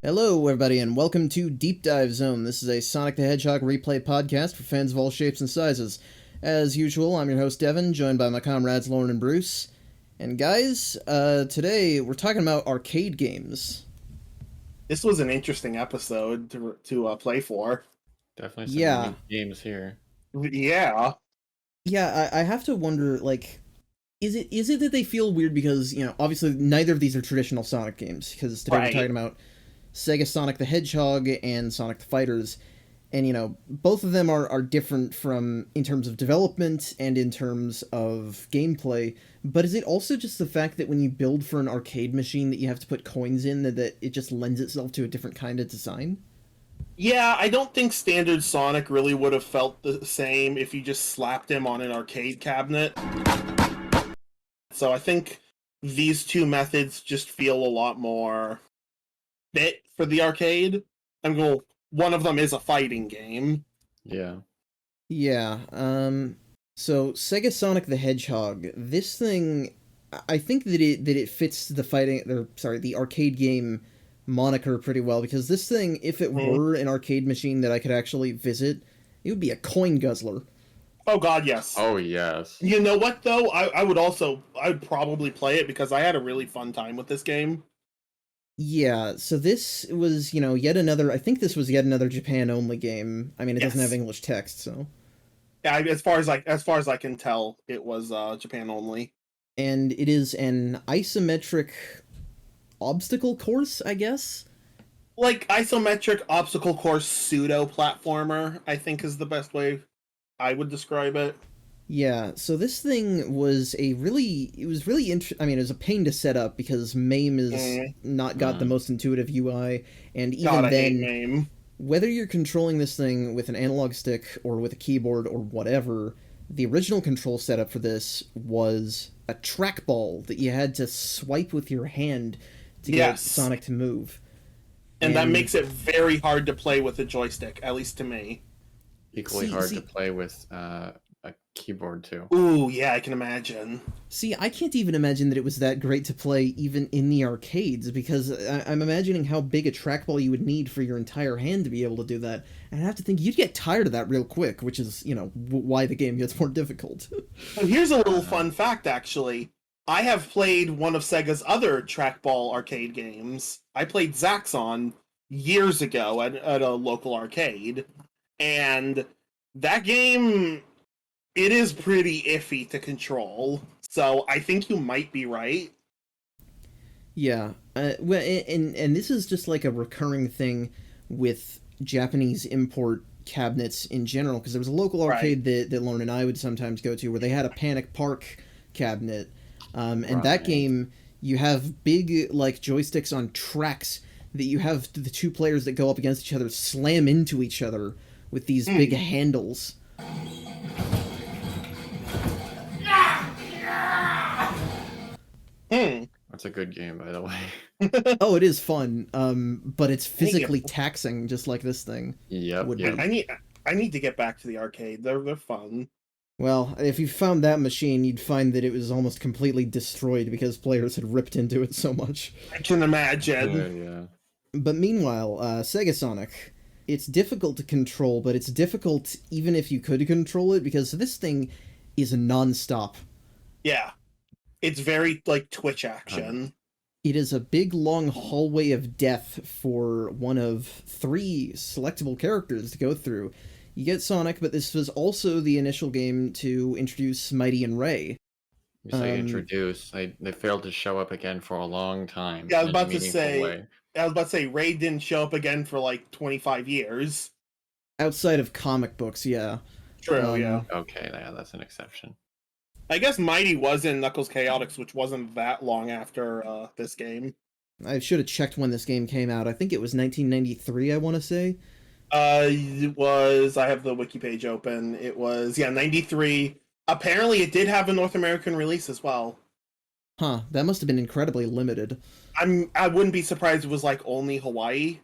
Hello, everybody, and welcome to Deep Dive Zone. This is a Sonic the Hedgehog replay podcast for fans of all shapes and sizes. As usual, I'm your host, Devin, joined by my comrades, Lauren and Bruce. And guys, today we're talking about arcade games. This was an interesting episode to play for. Definitely some unique games here. Yeah. Yeah, I have to wonder, like, is it that they feel weird because, obviously neither of these are traditional Sonic games, because today we're talking about SegaSonic the Hedgehog and Sonic the Fighters, and both of them are different in terms of development and in terms of gameplay, but is it also just the fact that when you build for an arcade machine that you have to put coins in, that it just lends itself to a different kind of design? Yeah, I don't think standard Sonic really would have felt the same if you just slapped him on an arcade cabinet. So I think these two methods just feel a lot more fit for the arcade. One of them is a fighting game. Yeah. Yeah, so SegaSonic the Hedgehog, this thing, I think that it fits the arcade game moniker pretty well, because this thing, if it were an arcade machine that I could actually visit, it would be a coin guzzler. Oh god, yes. Oh yes. You know what though? I would probably play it because I had a really fun time with this game. Yeah, so this was, I think this was yet another Japan-only game. I mean, it doesn't have English text, so. Yeah, as far as I can tell, it was Japan only. And it is an isometric obstacle course, I guess? Like, isometric obstacle course pseudo-platformer, I think is the best way I would describe it. Yeah, so this thing was it was a pain to set up because MAME is not got the most intuitive UI, and even then, whether you're controlling this thing with an analog stick or with a keyboard or whatever, the original control setup for this was a trackball that you had to swipe with your hand to get Sonic to move. And that makes it very hard to play with a joystick, at least to me. Equally hard to play with a keyboard too. Ooh, yeah, I can imagine. See, I can't even imagine that it was that great to play even in the arcades, because I'm imagining how big a trackball you would need for your entire hand to be able to do that. And I have to think you'd get tired of that real quick, which is, why the game gets more difficult. Well, here's a little fun fact, actually. I have played one of Sega's other trackball arcade games. I played Zaxxon years ago at a local arcade, and that game, it is pretty iffy to control, so I think you might be right. Yeah, well, and this is just like a recurring thing with Japanese import cabinets in general, because there was a local arcade that Lauren and I would sometimes go to where they had a Panic Park cabinet, and that game, you have big, like, joysticks on tracks that you have the two players that go up against each other slam into each other with these big handles. That's a good game, by the way. Oh, it is fun, but it's physically taxing, just like this thing. Yep. I need to get back to the arcade. They're fun. Well, if you found that machine, you'd find that it was almost completely destroyed because players had ripped into it so much. I can imagine. Yeah. But meanwhile, SegaSonic, it's difficult to control, but it's difficult even if you could control it, because this thing is non-stop. Yeah. It's very, like, Twitch action. It is a big, long hallway of death for one of 3 selectable characters to go through. You get Sonic, but this was also the initial game to introduce Mighty and Ray. You say introduce. They failed to show up again for a long time. Yeah, I was about to say, Ray didn't show up again for, like, 25 years. Outside of comic books, yeah. True, yeah. Okay, yeah, that's an exception. I guess Mighty was in Knuckles Chaotix, which wasn't that long after this game. I should have checked when this game came out. I think it was 1993, I want to say. It was... I have the wiki page open. It was, 93. Apparently, it did have a North American release as well. Huh, that must have been incredibly limited. I wouldn't be surprised if it was, like, only Hawaii.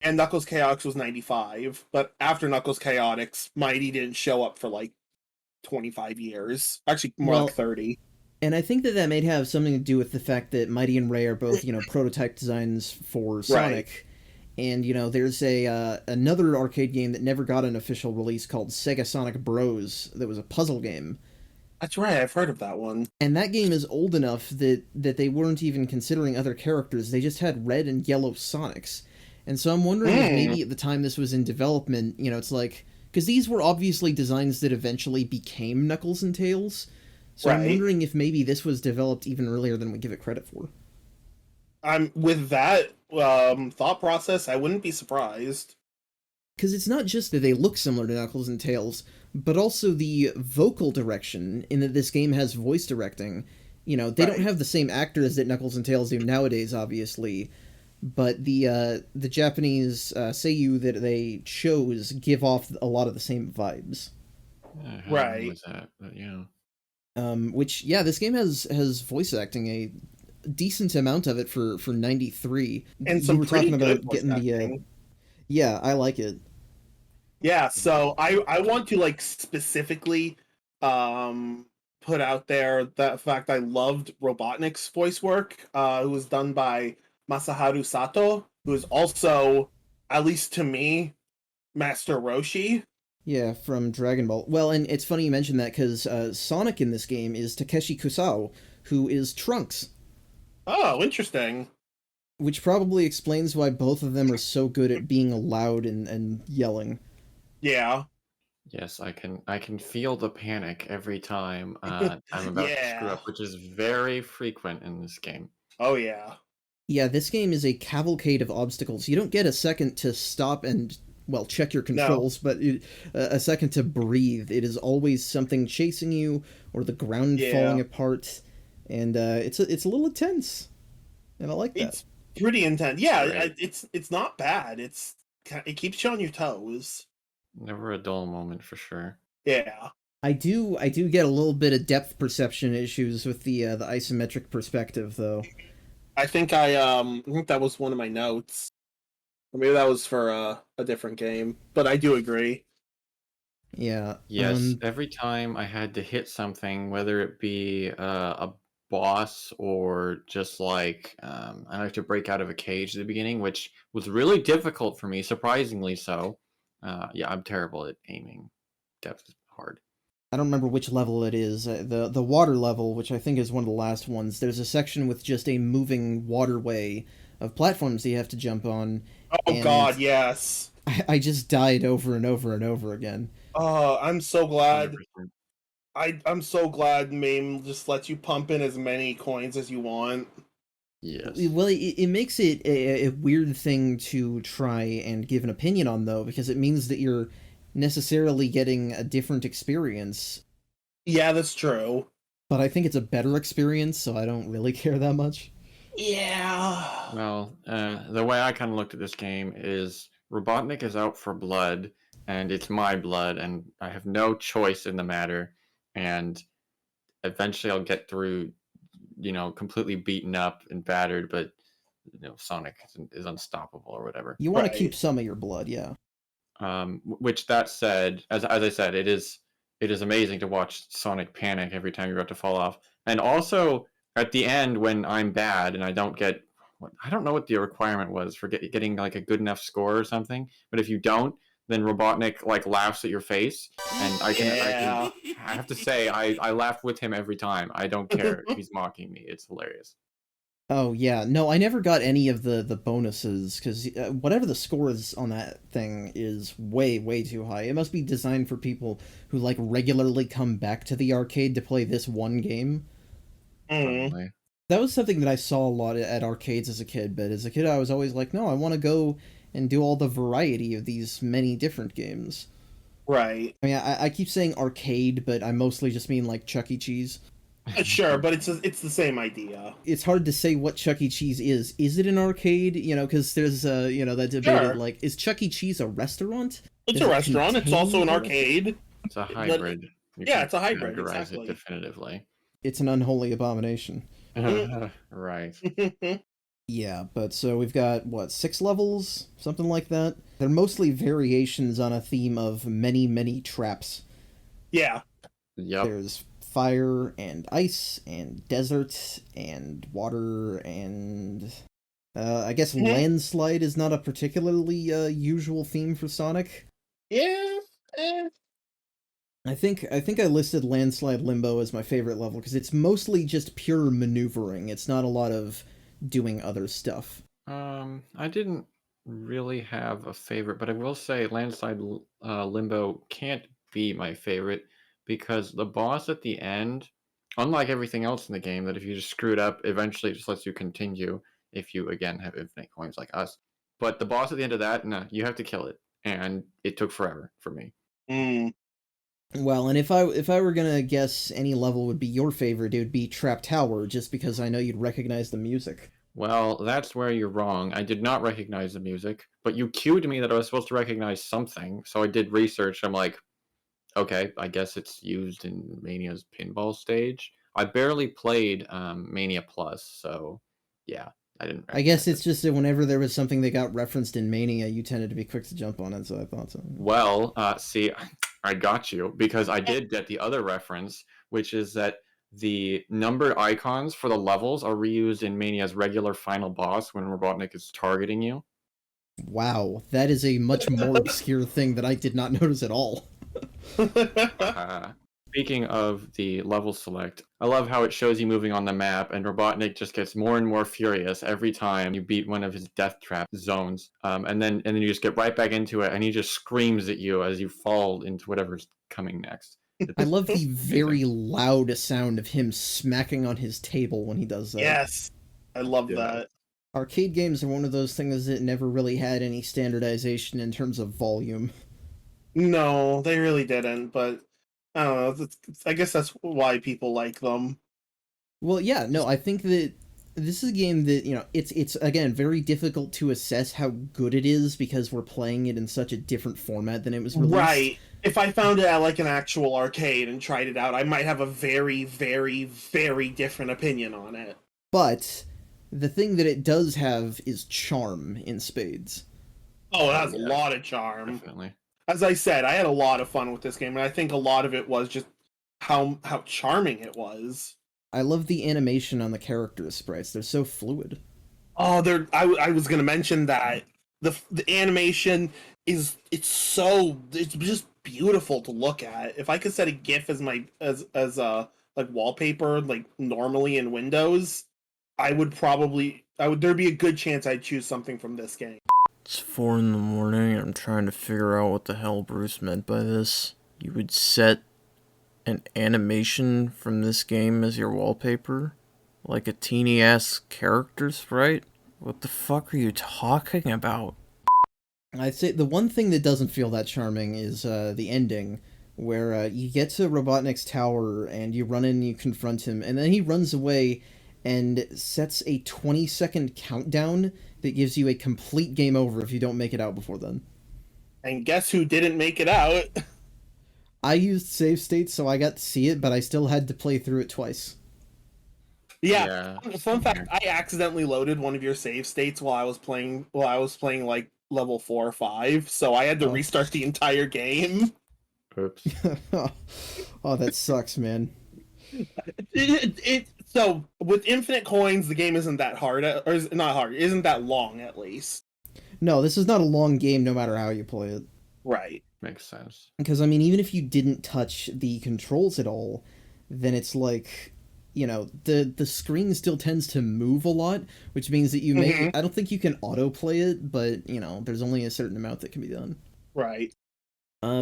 And Knuckles Chaotix was 95. But after Knuckles Chaotix, Mighty didn't show up for, like, 25 years. Actually, more like 30. And I think that may have something to do with the fact that Mighty and Ray are both, prototype designs for Sonic. And there's a another arcade game that never got an official release called SegaSonic Bros. That was a puzzle game. That's right, I've heard of that one. And that game is old enough that they weren't even considering other characters. They just had red and yellow Sonics. And so I'm wondering if maybe at the time this was in development, it's like, because these were obviously designs that eventually became Knuckles and Tails. So I'm wondering if maybe this was developed even earlier than we give it credit for. I'm with that thought process, I wouldn't be surprised. Because it's not just that they look similar to Knuckles and Tails, but also the vocal direction, in that this game has voice directing. They don't have the same actors that Knuckles and Tails do nowadays, obviously, but the Japanese seiyuu that they chose give off a lot of the same vibes. Right. Was that? But, yeah. Which, this game has voice acting, a decent amount of it for 93. And some you were pretty talking good about getting acting. the yeah, I like it. Yeah, so I want to like specifically put out there the fact I loved Robotnik's voice work. It was done by Masaharu Sato, who is also, at least to me, Master Roshi. Yeah, from Dragon Ball. Well, and it's funny you mentioned that because Sonic in this game is Takeshi Kusao, who is Trunks. Oh, interesting. Which probably explains why both of them are so good at being loud and yelling. Yeah. Yes, I can feel the panic every time I'm about to screw up, which is very frequent in this game. Oh, yeah. Yeah, this game is a cavalcade of obstacles. You don't get a second to stop and, well, check your controls, but a second to breathe. It is always something chasing you, or the ground falling apart, and it's a little intense, and I like that. It's pretty intense. Yeah, right. It's not bad. It keeps you on your toes. Never a dull moment for sure. Yeah. I do get a little bit of depth perception issues with the isometric perspective, though. I think I think that was one of my notes. Or maybe that was for a different game, but I do agree. Yeah. Yes, every time I had to hit something, whether it be a boss or just like I like to break out of a cage at the beginning, which was really difficult for me, surprisingly so. I'm terrible at aiming. Depth is hard. I don't remember which level it is. The water level, which I think is one of the last ones, there's a section with just a moving waterway of platforms that you have to jump on. Oh god, yes. I just died over and over and over again. Oh, I'm so glad. 100%. I'm so glad MAME just lets you pump in as many coins as you want. Yes. Well, it makes it a weird thing to try and give an opinion on, though, because it means that you're necessarily getting a different experience. Yeah, that's true. But I think it's a better experience, so I don't really care that much. Yeah. Well, the way I kind of looked at this game is Robotnik is out for blood, and it's my blood, and I have no choice in the matter, and eventually I'll get through, completely beaten up and battered, but, Sonic is unstoppable or whatever. You want to keep some of your blood, yeah. Which, that said, as I said, it is amazing to watch Sonic panic every time you're about to fall off. And also, at the end, when I'm bad and I don't get... I don't know what the requirement was for getting like a good enough score or something, but if you don't, then Robotnik like laughs at your face, and I have to say I laugh with him every time. I don't care if he's mocking me. It's hilarious. Oh yeah, no, I never got any of the bonuses, because whatever the score is on that thing is way too high. It must be designed for people who like regularly come back to the arcade to play this one game. Probably. That was something that I saw a lot at arcades as a kid, but as a kid I was always like, no, I want to go and do all the variety of these many different games. Right. I mean, I keep saying arcade, but I mostly just mean like Chuck E. Cheese. Sure, but it's the same idea. It's hard to say what Chuck E. Cheese is. Is it an arcade? Because there's that debate like, is Chuck E. Cheese a restaurant? It's a restaurant. It's also an arcade. It's a hybrid. It's a hybrid. Categorize Exactly. it definitively. It's an unholy abomination. Right. Yeah, but so we've got, 6 levels? Something like that? They're mostly variations on a theme of many traps. Yeah. Yep. There's fire and ice and desert and water and I guess landslide is not a particularly usual theme for Sonic. Yeah. I think I listed Landslide Limbo as my favorite level because it's mostly just pure maneuvering. It's not a lot of doing other stuff. I didn't really have a favorite, but I will say Landslide Limbo can't be my favorite because the boss at the end, unlike everything else in the game, that if you just screw it up, eventually it just lets you continue if you, again, have infinite coins like us. But the boss at the end of that, no, you have to kill it. And it took forever for me. Well, and if I were gonna guess any level would be your favorite, it would be Trap Tower, just because I know you'd recognize the music. Well, that's where you're wrong. I did not recognize the music, but you cued me that I was supposed to recognize something, so I did research. I'm like, okay, I guess it's used in Mania's pinball stage. I barely played Mania Plus, so yeah, I didn't I guess recognize it's it. just that whenever there was something that got referenced in Mania, you tended to be quick to jump on it, so I thought so. Well, see, I got you because I did get the other reference, which is that the numbered icons for the levels are reused in Mania's regular final boss when Robotnik is targeting you. Wow, that is a much more obscure thing that I did not notice at all. Speaking of the level select, I love how it shows you moving on the map, and Robotnik just gets more and more furious every time you beat one of his death trap zones. And then you just get right back into it, and he just screams at you as you fall into whatever's coming next. I love the very loud sound of him smacking on his table when he does that. Yes, I love that. Arcade games are one of those things that never really had any standardization in terms of volume. No, they really didn't, but I don't know. I guess that's why people like them. Well, yeah, no, I think that this is a game that, it's again very difficult to assess how good it is because we're playing it in such a different format than it was released. Right. If I found it at like an actual arcade and tried it out, I might have a very, very, very different opinion on it. But the thing that it does have is charm in spades. Oh, it has a lot of charm. Definitely. As I said, I had a lot of fun with this game, and I think a lot of it was just how charming it was. I love the animation on the character sprites. They're so fluid. Oh, I was gonna mention that the animation it's just beautiful to look at. If I could set a GIF as my as like wallpaper like normally in Windows, there'd be a good chance I'd choose something from this game. It's 4 in the morning and I'm trying to figure out what the hell Bruce meant by this. You would set an animation from this game as your wallpaper? Like a teeny-ass character sprite? What the fuck are you talking about? I'd say the one thing that doesn't feel that charming is the ending, where you get to Robotnik's tower and you run in and you confront him, and then he runs away and sets a 20-second countdown that gives you a complete game over if you don't make it out before then. And guess who didn't make it out? I used save states, so I got to see it, but I still had to play through it twice. Yeah. Fun fact: I accidentally loaded one of your save states while I was playing like level 4 or 5, so I had to restart the entire game. Oops. Oh, that sucks, man. So with infinite coins, the game isn't that hard, or is not hard. Isn't that long at least? No, this is not a long game, no matter how you play it. Right. Makes sense. Because I mean, even if you didn't touch the controls at all, then it's like, the screen still tends to move a lot, which means that you may. I don't think you can autoplay it, but there's only a certain amount that can be done. Right.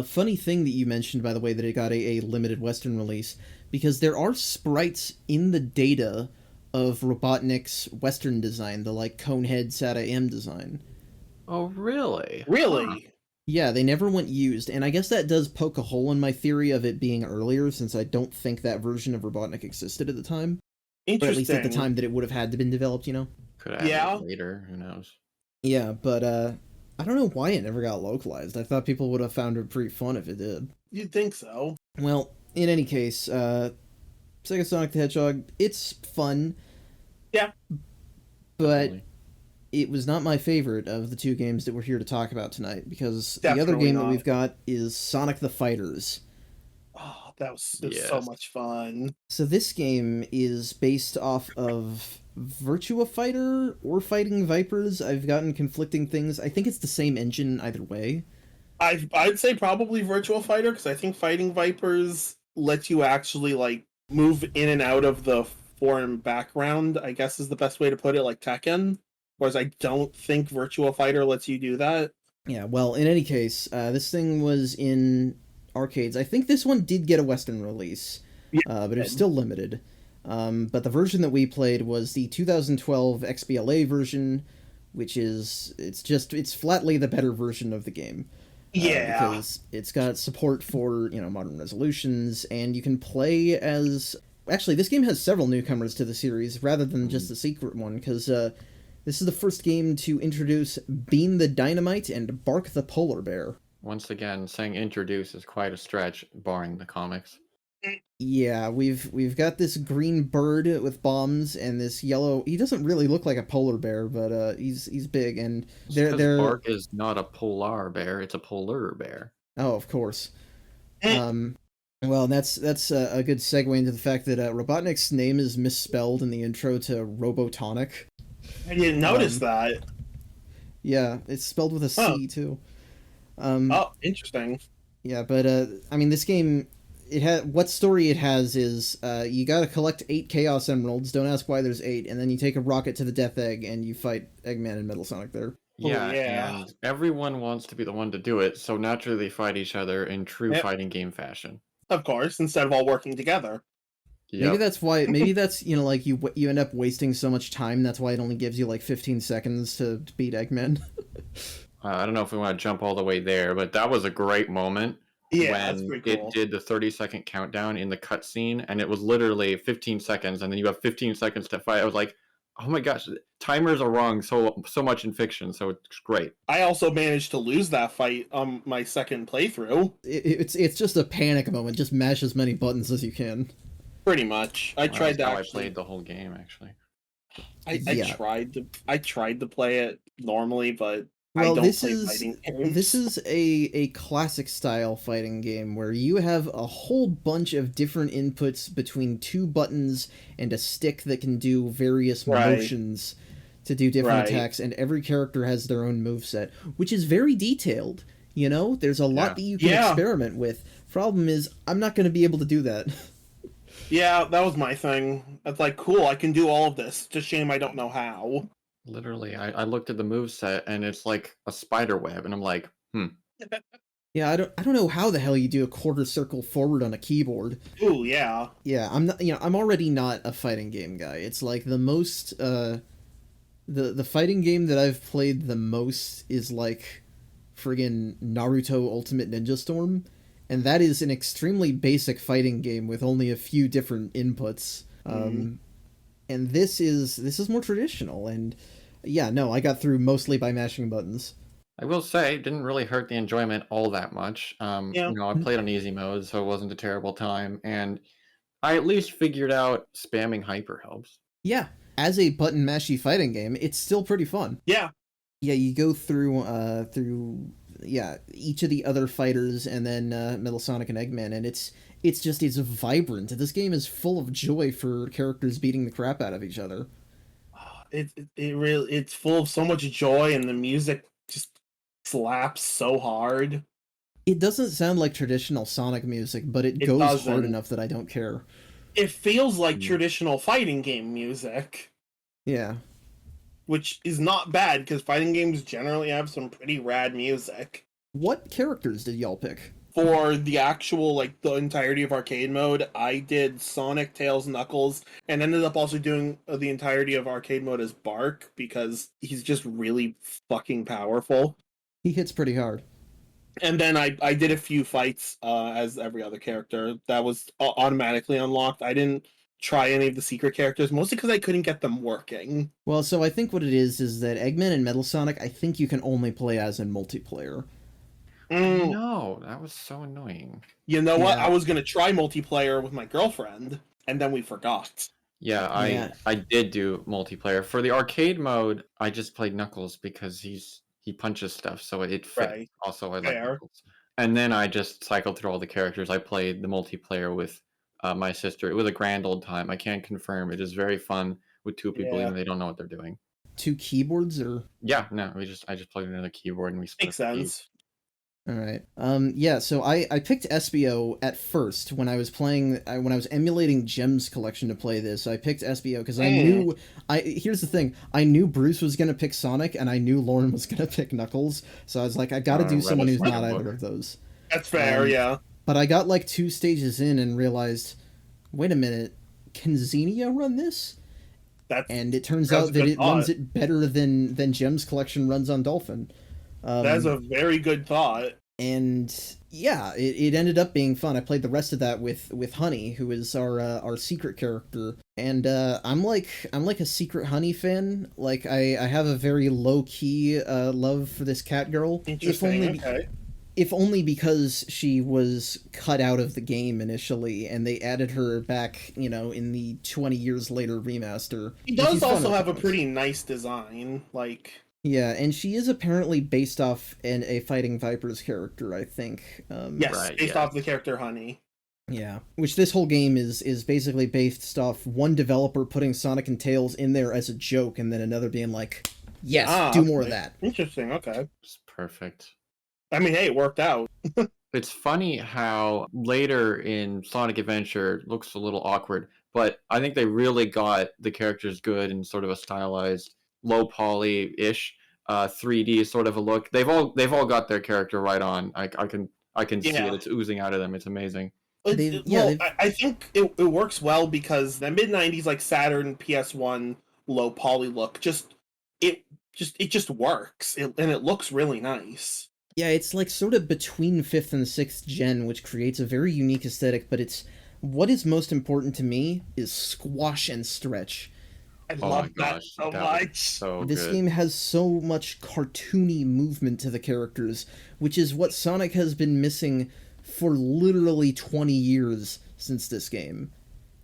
Funny thing that you mentioned, by the way, that it got a limited Western release, because there are sprites in the data of Robotnik's Western design, the Conehead SATA M design. Oh, really? Really? Huh. Yeah, they never went used, and I guess that does poke a hole in my theory of it being earlier, since I don't think that version of Robotnik existed at the time. Interesting. Or at least at the time that it would have had to been developed, Could have later, who knows? Yeah, but I don't know why it never got localized. I thought people would have found it pretty fun if it did. You'd think so. Well, in any case, SegaSonic the Hedgehog, it's fun. Yeah. But it was not my favorite of the two games that we're here to talk about tonight, because Definitely the other game not. that we've got is Sonic the Fighters. Oh, that was so much fun. So this game is based off of Virtua Fighter or Fighting Vipers. I've gotten conflicting things. I think it's the same engine either way. I'd say probably Virtua Fighter, because I think Fighting Vipers lets you actually like move in and out of the foreign background, I guess is the best way to put it, like Tekken. Whereas I don't think Virtua Fighter lets you do that. Yeah, well, in any case, this thing was in arcades. I think this one did get a Western release, but it's still limited. But the version that we played was the 2012 XBLA version, which is it's flatly the better version of the game. Because it's got support for modern resolutions, and you can play as. Actually, this game has several newcomers to the series rather than just the secret one, because this is the first game to introduce Bean the Dynamite and Bark the Polar Bear. Once again, saying introduce is quite a stretch, barring the comics. Yeah, we've got this green bird with bombs and this yellow. He doesn't really look like a polar bear, but he's big, and they're Bark is not a polar bear; it's a polar bear. Oh, of course. Well, that's a good segue into the fact that Robotnik's name is misspelled in the intro to Robotonic. I didn't notice that. Yeah, it's spelled with a C too. Interesting. Yeah, but I mean, this game. What story it has is you gotta collect 8 Chaos Emeralds, don't ask why there's 8, and then you take a rocket to the Death Egg and you fight Eggman and Metal Sonic there. Yeah, and everyone wants to be the one to do it, so naturally they fight each other in true fighting game fashion. Of course, instead of all working together. Yep. Maybe that's why, like you end up wasting so much time, that's why it only gives you like 15 seconds to beat Eggman. I don't know if we want to jump all the way there, but that was a great moment. Yeah, when that's pretty cool. It did the 30-second countdown in the cutscene, and it was literally 15 seconds, and then you have 15 seconds to fight. I was like, oh my gosh, timers are wrong so much in fiction, so it's great. I also managed to lose that fight on my second playthrough. It's just a panic moment. Just mash as many buttons as you can. Pretty much. I tried to. I played the whole game actually. I tried to play it normally, but. Well, this is a classic style fighting game where you have a whole bunch of different inputs between 2 buttons and a stick that can do various motions to do different attacks, and every character has their own moveset, which is very detailed. There's a lot that you can experiment with. Problem is, I'm not going to be able to do that. Yeah, that was my thing. It's like, cool, I can do all of this. Just shame I don't know how. Literally, I looked at the moveset and it's like a spider web, and I'm like, Yeah, I don't know how the hell you do a quarter circle forward on a keyboard. Ooh, yeah. Yeah, I'm not. I'm already not a fighting game guy. It's like the most. The fighting game that I've played the most is like, friggin' Naruto Ultimate Ninja Storm, and that is an extremely basic fighting game with only a few different inputs. And this is more traditional, and yeah, no, I got through mostly by mashing buttons. I will say, it didn't really hurt the enjoyment all that much. I played on easy mode, so it wasn't a terrible time, and I at least figured out spamming hyper helps. Yeah, as a button mashy fighting game, it's still pretty fun. Yeah. Yeah, you go through each of the other fighters, and then Metal Sonic and Eggman, and it's vibrant. This game is full of joy for characters beating the crap out of each other. It's full of so much joy, and the music just slaps so hard. It doesn't sound like traditional Sonic music, but it goes hard enough that I don't care. It feels like traditional fighting game music. Yeah. Which is not bad, because fighting games generally have some pretty rad music. What characters did y'all pick? For the actual, the entirety of arcade mode, I did Sonic, Tails, Knuckles, and ended up also doing the entirety of arcade mode as Bark, because he's just really fucking powerful. He hits pretty hard. And then I did a few fights as every other character. That was automatically unlocked. I didn't try any of the secret characters, mostly because I couldn't get them working. Well, so I think what it is that Eggman and Metal Sonic, I think you can only play as in multiplayer. No, that was so annoying. You know what? I was going to try multiplayer with my girlfriend, and then we forgot. Yeah, I did do multiplayer. For the arcade mode, I just played Knuckles because he punches stuff, so it fit. Right. Also, I like Knuckles. And then I just cycled through all the characters. I played the multiplayer with my sister. It was a grand old time. I can confirm it is very fun with two people, Yeah. even they don't know what they're doing. 2 keyboards or? Yeah, no, I just plugged in another keyboard and we split Makes the key. sense. All right. Yeah. So I picked Espio at first when I was playing when I was emulating Gems Collection to play this. I picked Espio because I knew Here's the thing. I knew Bruce was gonna pick Sonic and I knew Lauren was gonna pick Knuckles. So I was like, I got to do someone who's not either of those. That's fair. Yeah. But I got like 2 stages in and realized, wait a minute, can Xenia run this? And it turns out that it runs it better than Gems Collection runs on Dolphin. That's a very good thought. And yeah, it ended up being fun. I played the rest of that with Honey, who is our secret character, and I'm like a secret Honey fan. Like I have a very low key love for this cat girl. Interesting. If only because she was cut out of the game initially, and they added her back, in the 20 years later remaster. She does also have a pretty nice design, like... Yeah, and she is apparently based off a Fighting Vipers character, I think. Yes, based off the character Honey. Yeah, which this whole game is basically based off one developer putting Sonic and Tails in there as a joke, and then another being like, yes, do more of that. Interesting, okay. It's perfect. I mean, hey, it worked out. It's funny how later in Sonic Adventure it looks a little awkward, but I think they really got the characters good in sort of a stylized, low poly-ish, 3D sort of a look. They've all got their character right on. I can see it. It's oozing out of them. It's amazing. I think it works well because the mid-90s like Saturn PS1 low poly look it just works. And it looks really nice. Yeah, it's like sort of between 5th and 6th gen, which creates a very unique aesthetic, but what is most important to me is squash and stretch. I love that so much. So this game has so much cartoony movement to the characters, which is what Sonic has been missing for literally 20 years since this game.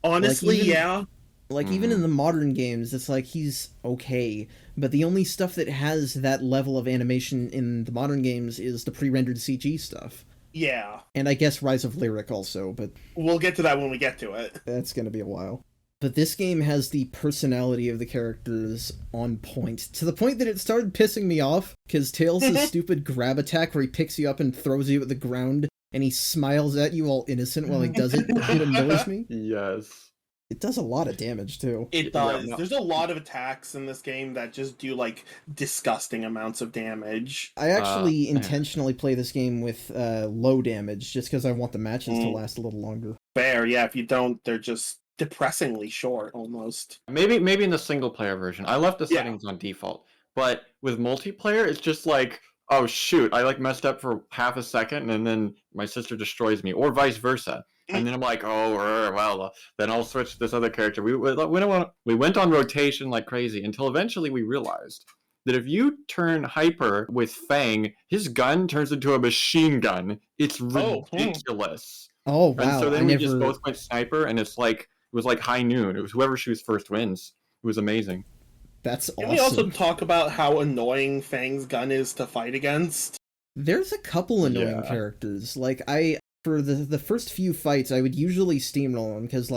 Honestly, yeah. Even in the modern games, it's like he's okay, but the only stuff that has that level of animation in the modern games is the pre-rendered CG stuff. Yeah. And I guess Rise of Lyric also, but... We'll get to that when we get to it. That's gonna be a while. But this game has the personality of the characters on point, to the point that it started pissing me off, because Tails' stupid grab attack where he picks you up and throws you at the ground, and he smiles at you all innocent while he does it, it annoys me. Yes. It does a lot of damage, too. It does. Yeah, There's a lot of attacks in this game that just do, disgusting amounts of damage. I actually intentionally play this game with low damage, just because I want the matches to last a little longer. Fair, yeah. If you don't, they're just depressingly short, almost. Maybe in the single-player version. I left the settings on default. But with multiplayer, it's just like, oh, shoot, I, messed up for half a second, and then my sister destroys me, or vice versa. And then I'm like, then I'll switch to this other character. We went on rotation like crazy until eventually we realized that if you turn hyper with Fang, his gun turns into a machine gun. It's ridiculous. Oh, wow. And so then we just both went sniper, and it was like high noon. It was whoever shoots first wins. It was amazing. That's awesome. Can we also talk about how annoying Fang's gun is to fight against? There's a couple annoying characters. For the first few fights, I would usually steamroll him, because,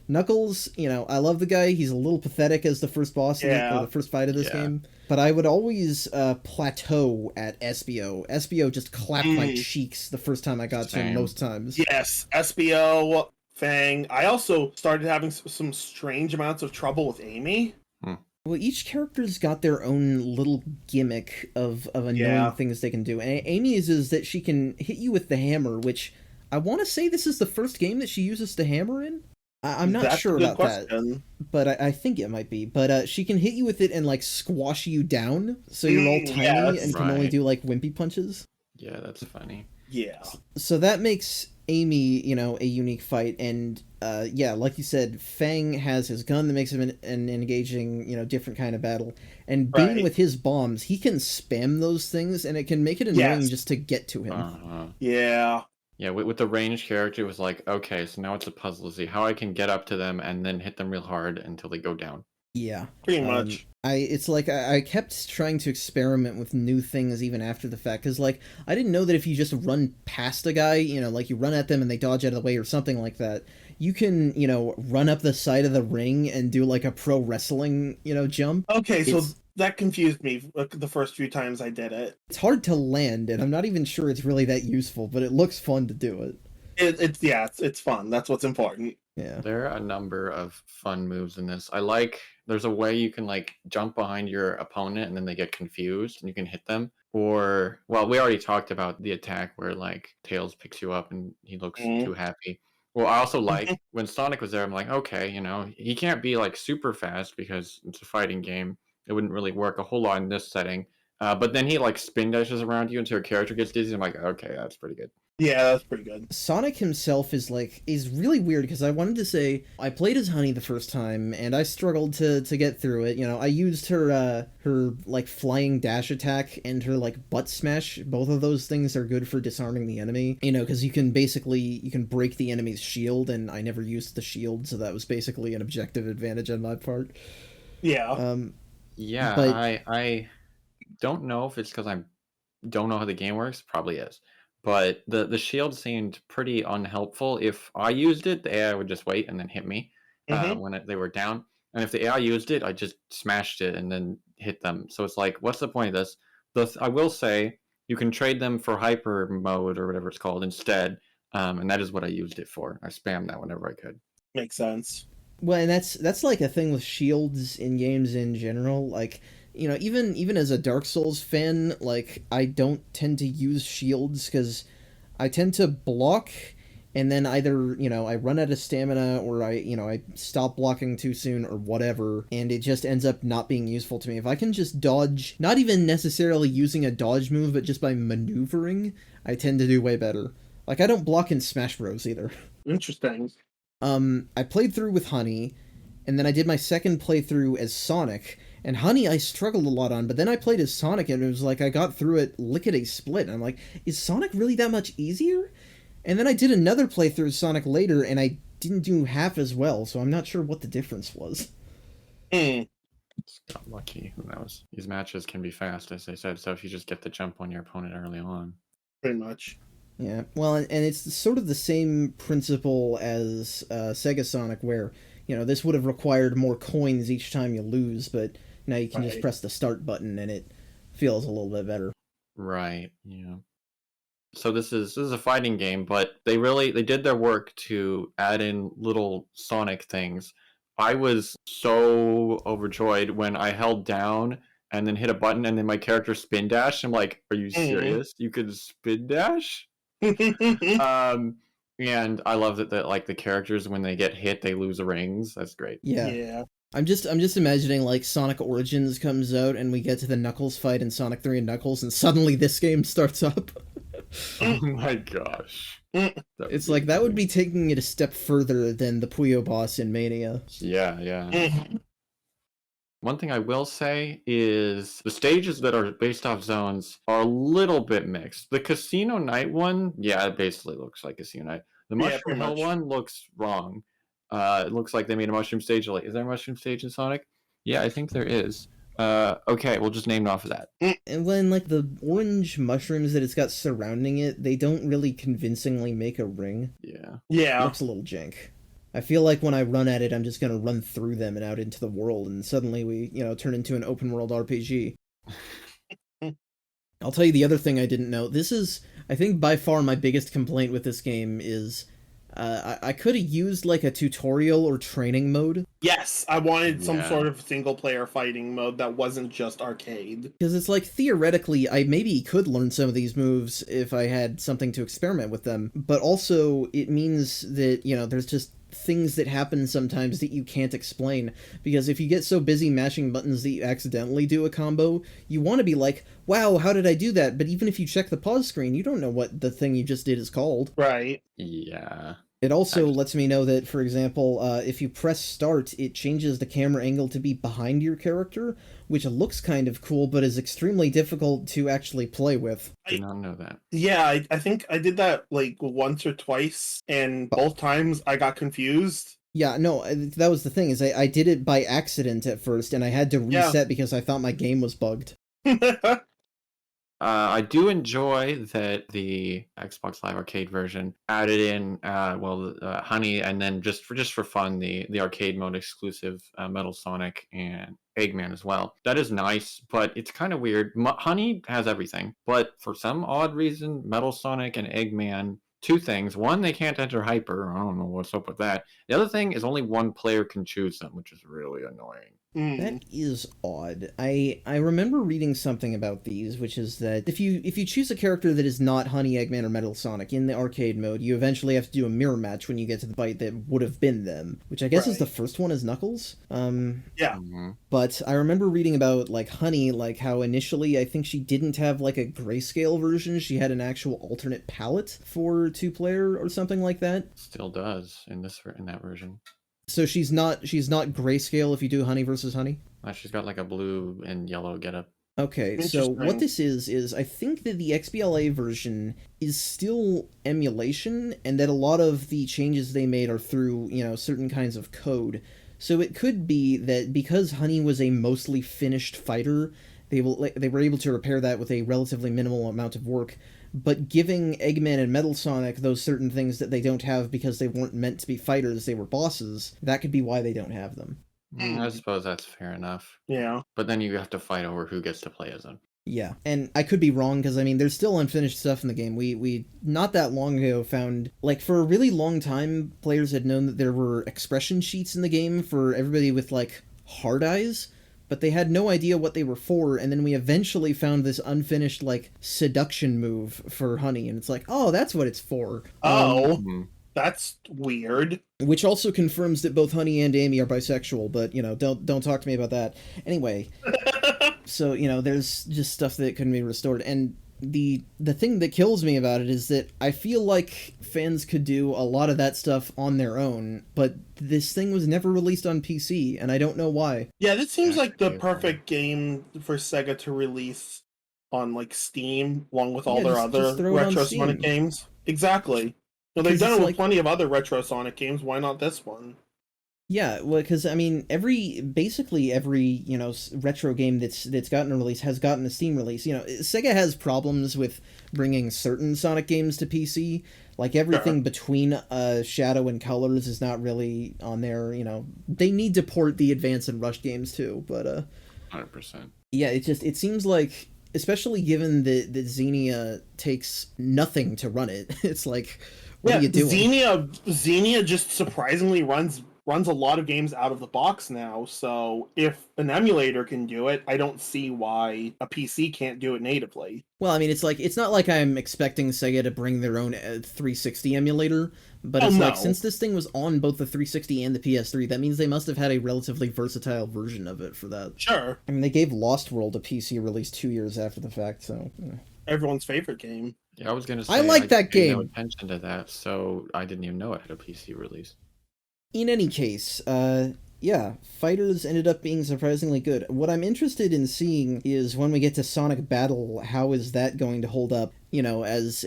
Knuckles, I love the guy. He's a little pathetic as the first boss or the first fight of this game. But I would always plateau at Espio. Espio just clapped my cheeks the first time I got to him most times. Yes, Espio, Fang. I also started having some strange amounts of trouble with Amy. Well, each character's got their own little gimmick of annoying things they can do. And Amy's is that she can hit you with the hammer, which I want to say this is the first game that she uses the hammer in. I'm not sure about that, but I think it might be. But she can hit you with it and squash you down, so you're all tiny and can only do wimpy punches. Yeah, that's funny. Yeah. So that makes Amy, a unique fight, and like you said, Fang has his gun that makes him an engaging, different kind of battle. And being with his bombs, he can spam those things, and it can make it annoying just to get to him. Yeah. Yeah, with the ranged character, it was like, okay, so now it's a puzzle to see how I can get up to them and then hit them real hard until they go down. Yeah. Pretty much. It's like I kept trying to experiment with new things even after the fact, because like I didn't know that if you just run past a guy, like you run at them and they dodge out of the way or something like that, you can run up the side of the ring and do like a pro wrestling jump. Okay, so that confused me the first few times I did it. It's hard to land, and I'm not even sure it's really that useful, but it looks fun to do it. It's fun. That's what's important. Yeah. There are a number of fun moves in this. There's a way you can like jump behind your opponent and then they get confused and you can hit them. Or, well, we already talked about the attack where like Tails picks you up and he looks too happy. Well, I also like when Sonic was there, I'm like, okay, he can't be like super fast because it's a fighting game. It wouldn't really work a whole lot in this setting. But then he like spin dashes around you until your character gets dizzy. I'm like, okay, that's pretty good. Yeah, that's pretty good. Sonic himself is really weird because I wanted to say I played as Honey the first time and I struggled to get through it. I used her like flying dash attack and her like butt smash. Both of those things are good for disarming the enemy. Because you can break the enemy's shield, and I never used the shield, so that was basically an objective advantage on my part. Yeah. Yeah, but... I don't know if it's because I don't know how the game works. Probably is. But the shield seemed pretty unhelpful. If I used it, the AI would just wait and then hit me when they were down. And if the AI used it, I just smashed it and then hit them. So it's like, what's the point of this? I will say you can trade them for hyper mode or whatever it's called instead. And that is what I used it for. I spammed that whenever I could. Makes sense. Well, and that's like a thing with shields in games in general. Like, even as a Dark Souls fan, like, I don't tend to use shields because I tend to block and then either, I run out of stamina or I stop blocking too soon or whatever, and it just ends up not being useful to me. If I can just dodge, not even necessarily using a dodge move, but just by maneuvering, I tend to do way better. Like, I don't block in Smash Bros. Either. Interesting. I played through with Honey, and then I did my second playthrough as Sonic, and Honey I struggled a lot on, but then I played as Sonic, and it was like I got through it lickety-split, and I'm like, is Sonic really that much easier? And then I did another playthrough as Sonic later, and I didn't do half as well, so I'm not sure what the difference was. It's got lucky. Who knows? These matches can be fast, as I said, so if you just get the jump on your opponent early on. Pretty much. Yeah, well, and it's sort of the same principle as SegaSonic, where, this would have required more coins each time you lose, but now you can just press the start button and it feels a little bit better. Right, yeah. So this is a fighting game, but they did their work to add in little Sonic things. I was so overjoyed when I held down and then hit a button and then my character spin dash. I'm like, are you serious? You could spin dash? And I love that like the characters, when they get hit, they lose rings. That's great. Yeah. I'm just imagining like Sonic Origins comes out and we get to the Knuckles fight in Sonic 3 and Knuckles, and suddenly this game starts up. Oh my gosh. It's like that would be taking it a step further than the Puyo boss in Mania. Yeah. One thing I will say is the stages that are based off zones are a little bit mixed. The Casino Night one, yeah, it basically looks like Casino Night. The Mushroom Hill one looks wrong. It looks like they made a mushroom stage. Like, is there a mushroom stage in Sonic? Yeah, I think there is. Okay, we'll just name it off of that. And when, like, the orange mushrooms that it's got surrounding it, they don't really convincingly make a ring. Yeah. It looks a little jank. I feel like when I run at it, I'm just gonna run through them and out into the world, and suddenly we, turn into an open-world RPG. I'll tell you the other thing I didn't know. This is, I think, by far my biggest complaint with this game is... I could have used, like, a tutorial or training mode. Yes, I wanted some sort of single-player fighting mode that wasn't just arcade. Because it's like, theoretically, I maybe could learn some of these moves if I had something to experiment with them, but also it means that, there's just things that happen sometimes that you can't explain, because if you get so busy mashing buttons that you accidentally do a combo, you want to be like, wow, how did I do that? But even if you check the pause screen, you don't know what the thing you just did is called. Right. Yeah. It also lets me know that, for example, if you press start, it changes the camera angle to be behind your character, which looks kind of cool, but is extremely difficult to actually play with. I did not know that. Yeah, I think I did that like once or twice, and both times I got confused. Yeah, no, that was the thing, is I did it by accident at first, and I had to reset because I thought my game was bugged. I do enjoy that the Xbox Live Arcade version added in, Honey, and then just for fun, the arcade mode exclusive Metal Sonic and Eggman as well. That is nice, but it's kind of weird. Honey has everything, but for some odd reason, Metal Sonic and Eggman, two things. One, they can't enter Hyper. I don't know what's up with that. The other thing is only one player can choose them, which is really annoying. That is odd. I remember reading something about these, which is that if you choose a character that is not Honey, Eggman, or Metal Sonic in the arcade mode, you eventually have to do a mirror match when you get to the fight that would have been them, which I guess is the first one is Knuckles. Yeah. But I remember reading about, like, Honey, like, how initially I think she didn't have, like, a grayscale version. She had an actual alternate palette for two-player or something like that. Still does in that version. So she's not grayscale if you do Honey versus Honey? She's got like a blue and yellow getup. Okay, so what this is I think that the XBLA version is still emulation, and that a lot of the changes they made are through, certain kinds of code. So it could be that because Honey was a mostly finished fighter, they were able to repair that with a relatively minimal amount of work, but giving Eggman and Metal Sonic those certain things that they don't have because they weren't meant to be fighters, they were bosses, that could be why they don't have them. I suppose that's fair enough. Yeah. But then you have to fight over who gets to play as them. Yeah, and I could be wrong, because, there's still unfinished stuff in the game. We not that long ago found, like, for a really long time, players had known that there were expression sheets in the game for everybody with, like, hard eyes, but they had no idea what they were for, and then we eventually found this unfinished, like, seduction move for Honey, and it's like, oh, that's what it's for. That's weird. Which also confirms that both Honey and Amy are bisexual, but, don't talk to me about that. Anyway, so, there's just stuff that couldn't be restored, and the thing that kills me about it is that I feel like fans could do a lot of that stuff on their own, but this thing was never released on PC, and I don't know why. Yeah, this seems like the perfect game for Sega to release on, like, Steam, along with all their other Retro Sonic games. Exactly. Well, they've done it with plenty of other Retro Sonic games. Why not this one? Yeah, well, because, basically every, retro game that's gotten a release has gotten a Steam release. Sega has problems with bringing certain Sonic games to PC. Like, everything between Shadow and Colors is not really on there, They need to port the Advance and Rush games, too, but, 100%. Yeah, it seems like, especially given that Xenia takes nothing to run it, it's like, what are you doing? Xenia just surprisingly runs a lot of games out of the box now, so if an emulator can do it, I don't see why a PC can't do it natively. Well, it's not like I'm expecting Sega to bring their own 360 emulator, but like, since this thing was on both the 360 and the PS3, that means they must have had a relatively versatile version of it for that. Sure. They gave Lost World a PC release 2 years after the fact, so... Everyone's favorite game. Yeah, I was going to say... I like that game! I paid no attention to that, so I didn't even know it had a PC release. In any case, Fighters ended up being surprisingly good. What I'm interested in seeing is when we get to Sonic Battle, how is that going to hold up? It's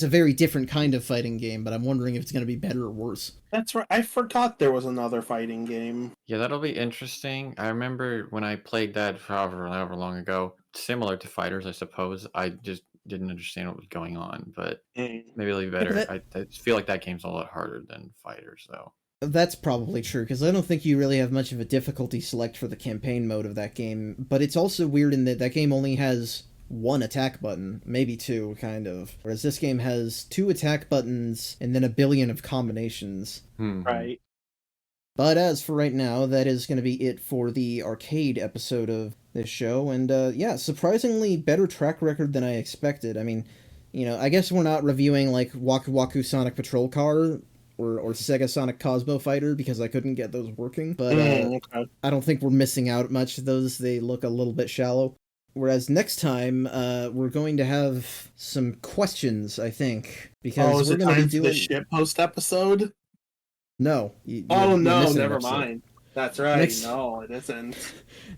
a very different kind of fighting game, but I'm wondering if it's going to be better or worse. That's right. I forgot there was another fighting game. Yeah, that'll be interesting. I remember when I played that however long ago, similar to Fighters, I suppose. I just didn't understand what was going on, but maybe it'll be better. I feel like that game's a lot harder than Fighters, though. That's probably true, because I don't think you really have much of a difficulty select for the campaign mode of that game, but it's also weird in that game only has one attack button, maybe two, kind of, whereas this game has 2 attack buttons and then a billion of combinations. Right. But as for right now, that is going to be it for the arcade episode of this show, and surprisingly better track record than I expected. I guess we're not reviewing, like, Waku Waku Sonic Patrol Car, or SegaSonic Cosmo Fighter, because I couldn't get those working, but I don't think we're missing out much. Those, they look a little bit shallow. Whereas next time, we're going to have some questions, I think, because we're going to be doing... the shitpost episode? No. Never mind. That's right. No, it isn't.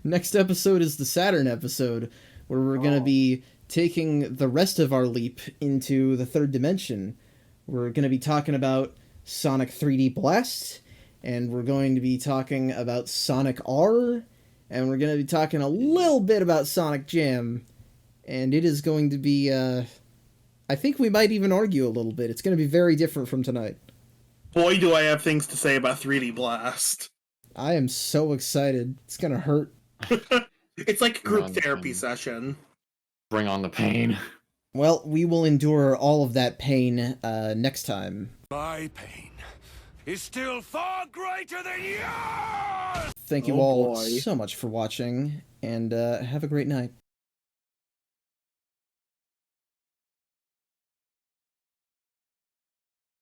Next episode is the Saturn episode, where we're going to be taking the rest of our leap into the third dimension. We're going to be talking about Sonic 3D Blast and we're going to be talking about Sonic R, and we're going to be talking a little bit about Sonic Jam, and it is going to be, I think we might even argue a little bit. It's going to be very different from tonight. Boy, do I have things to say about 3D Blast. I am so excited. It's going to hurt. It's like a group therapy session. Bring on the pain. Well, we will endure all of that pain next time. My pain is still far greater than yours! Thank you all so much for watching, and have a great night.